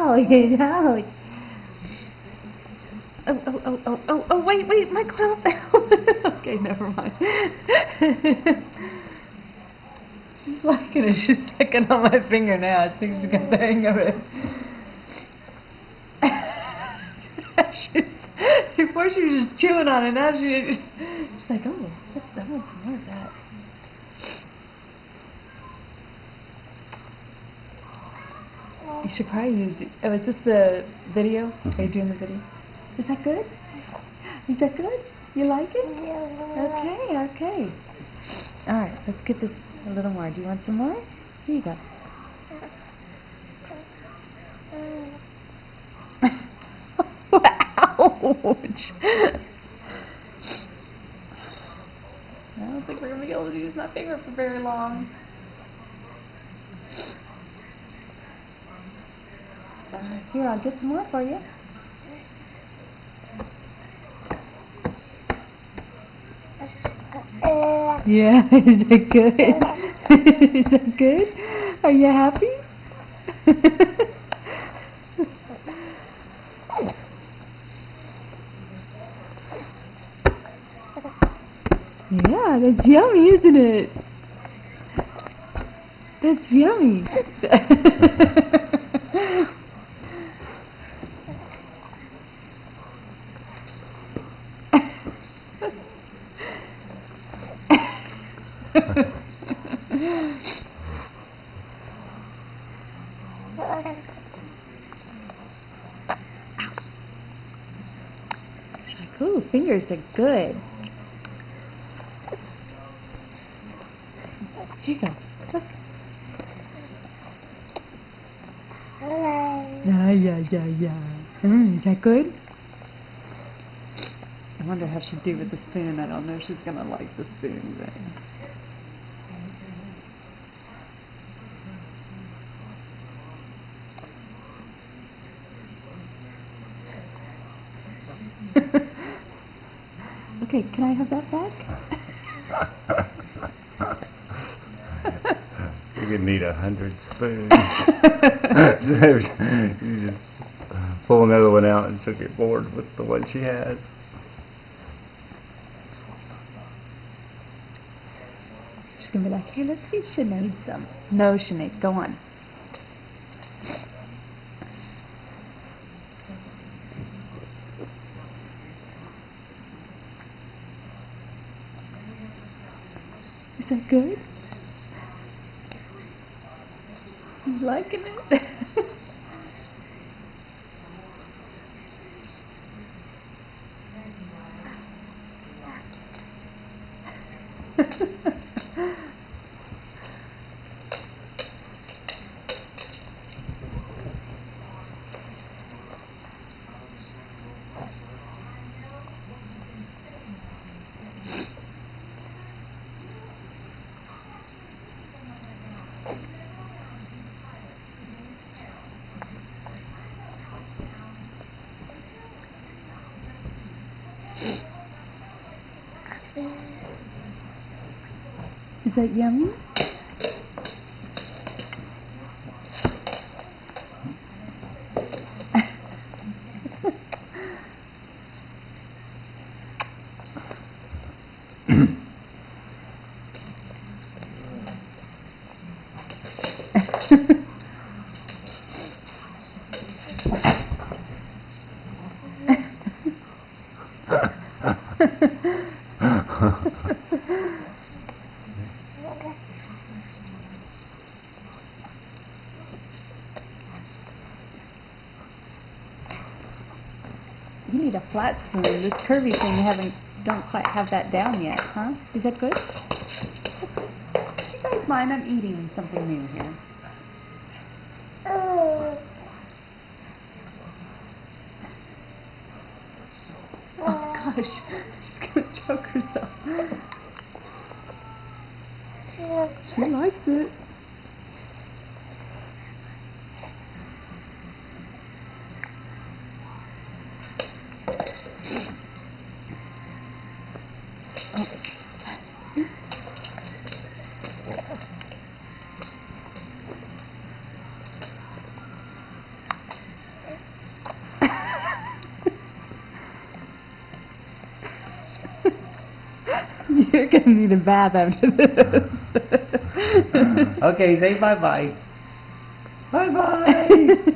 ouch, ouch. Oh, wait, my clown fell. Okay, never mind. She's liking it. She's sucking on my finger now. I think she's got the hang of it. Before she was just chewing on it. Now she's like, oh, I want some more of that. You should probably use it. Oh, is this the video? Are you doing the video? Is that good? Is that good? You like it? Yeah. Okay. All right, let's get this a little more. Do you want some more? Here you go. Ouch! I don't think we're going to be able to use my finger for very long. Here, I'll get some more for you. Yeah, is that good? Is that good? Are you happy? Yeah, that's yummy, isn't it? That's yummy. She's like, ooh, fingers are good. Here you go. Look. Yeah. Is that good? I wonder how she'd do with the spoon. I don't know if she's going to like the spoon. But okay, can I have that back? You could need 100 spoons. You just pull another one out and she'll get bored with the one she has. She's going to be like, hey, let's feed Sinead some. No, Sinead, go on. Is that good? She's liking it. Is that yummy? You need a flat spoon. This curvy thing, don't quite have that down yet, huh? Is that good? Do you guys mind? I'm eating something new here. Oh gosh, she's gonna choke herself. She likes it. You're going to need a bath after this. Okay, say bye-bye. Bye-bye.